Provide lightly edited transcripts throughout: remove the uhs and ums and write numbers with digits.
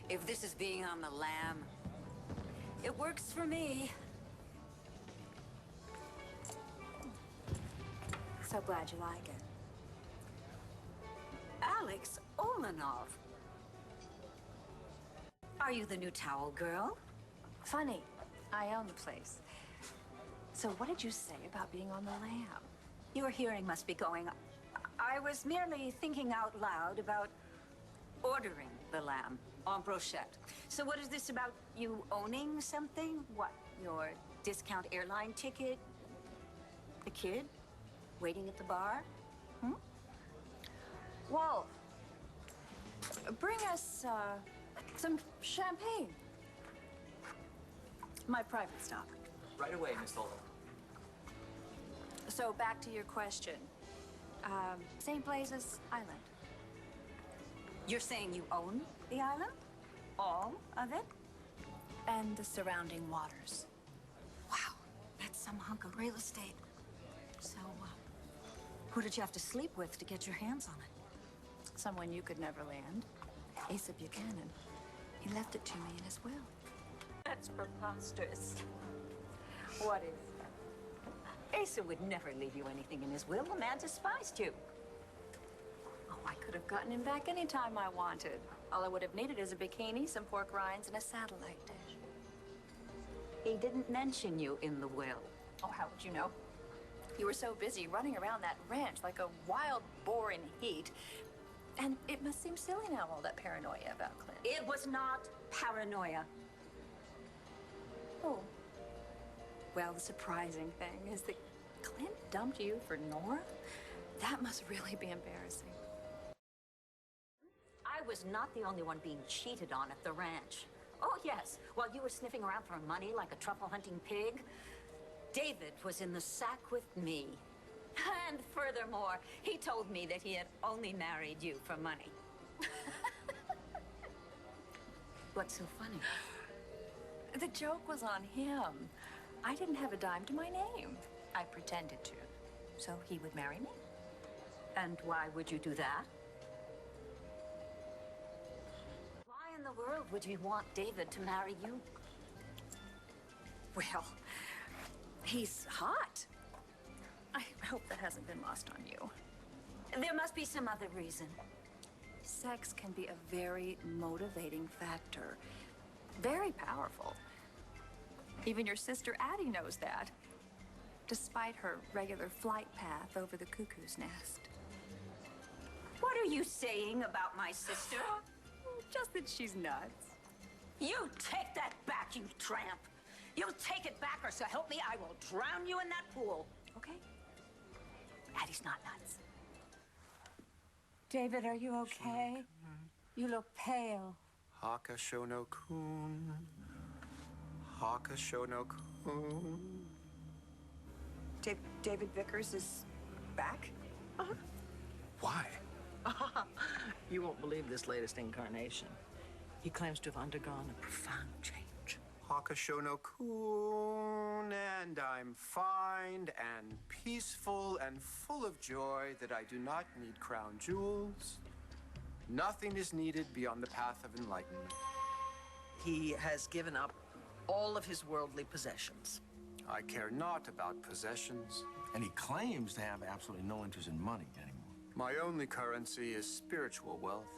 If this is being on the lam, it works for me. So glad you like it. Alex Olenov. Are you the new towel girl? Funny, I own the place. So what did you say about being on the lam? Your hearing must be going. I was merely thinking out loud about ordering the lamb en brochette. So what is this about you owning something? What, your discount airline ticket? The kid waiting at the bar? Well, bring us some champagne. My private stock. Right away, Miss Holden. So back to your question. St. Blazes Island. You're saying you own the island? All of it? And the surrounding waters. Wow, that's some hunk of real estate. So, who did you have to sleep with to get your hands on it? Someone you could never land. Asa Buchanan. He left it to me in his will. That's preposterous. What is that? Asa would never leave you anything in his will. The man despised you. Oh, I could have gotten him back any time I wanted. All I would have needed is a bikini, some pork rinds, and a satellite dish. He didn't mention you in the will. Oh, how would you know? You were so busy running around that ranch like a wild boar in heat. And it must seem silly now, all that paranoia about Clint. It was not paranoia. Oh. Well, the surprising thing is that Clint dumped you for Nora? That must really be embarrassing. I was not the only one being cheated on at the ranch. Oh, yes. While you were sniffing around for money like a truffle-hunting pig, David was in the sack with me. And furthermore, he told me that he had only married you for money. What's so funny? The joke was on him. I didn't have a dime to my name. I pretended to, so he would marry me. And why would you do that? Why in the world would you want David to marry you? Well, he's hot. I hope that hasn't been lost on you. There must be some other reason. Sex can be a very motivating factor. Very powerful. Even your sister Addie knows that, despite her regular flight path over the cuckoo's nest. What are you saying about my sister? Just that she's nuts. You take that back, you tramp. You take it back, or so help me, I will drown you in that pool. Okay. Addie's not nuts. David, are you okay? You look pale. Haka shono kun. Haka shono kun. David Vickers is back? Why? You won't believe this latest incarnation. He claims to have undergone a profound change. Haka shono kun, and I'm fine and peaceful and full of joy that I do not need crown jewels. Nothing is needed beyond the path of enlightenment. He has given up all of his worldly possessions. I care not about possessions. And he claims to have absolutely no interest in money anymore. My only currency is spiritual wealth.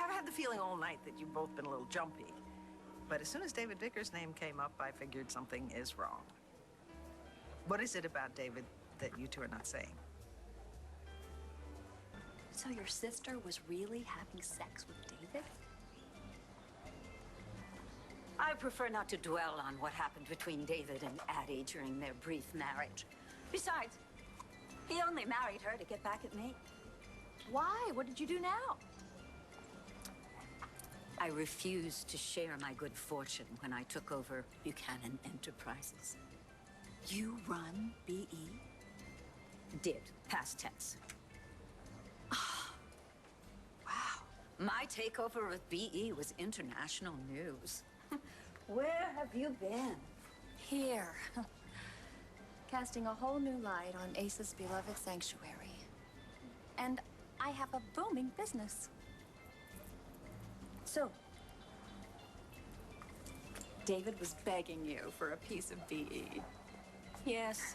I've had the feeling all night that you've both been a little jumpy. But as soon as David Vickers' name came up, I figured something is wrong. What is it about David that you two are not saying? So your sister was really having sex with David? I prefer not to dwell on what happened between David and Addie during their brief marriage. Besides, he only married her to get back at me. Why? What did you do now? I refused to share my good fortune when I took over Buchanan Enterprises. You run BE? Did, past tense. Wow. My takeover of BE was international news. Where have you been? Here. Casting a whole new light on Asa's beloved sanctuary. And I have a booming business. So, David was begging you for a piece of VE. Yes.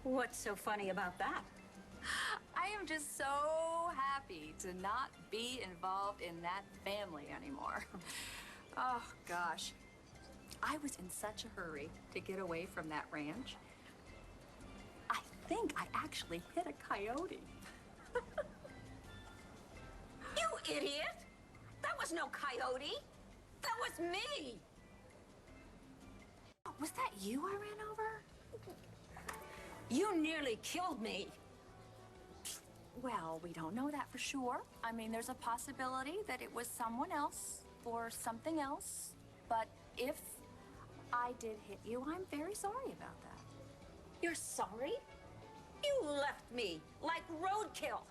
What's so funny about that? I am just so happy to not be involved in that family anymore. Oh, gosh. I was in such a hurry to get away from that ranch. I think I actually hit a coyote. You idiot! That was no coyote. That was me. Was that you I ran over? You nearly killed me. Well, we don't know that for sure. I mean, there's a possibility that it was someone else or something else. But if I did hit you, I'm very sorry about that. You're sorry? You left me like roadkill.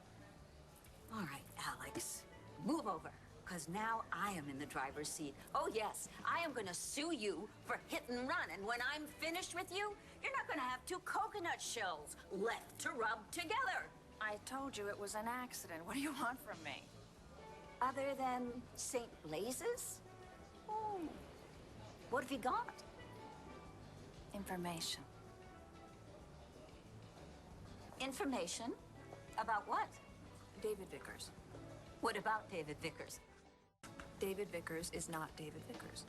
All right, Alex, move over, because now I am in the driver's seat. Oh, yes, I am going to sue you for hit and run, and when I'm finished with you, you're not going to have two coconut shells left to rub together. I told you it was an accident. What do you want from me? Other than St. Blaise's? Oh, what have you got? Information. Information? About what? David Vickers. What about David Vickers? David Vickers is not David Vickers.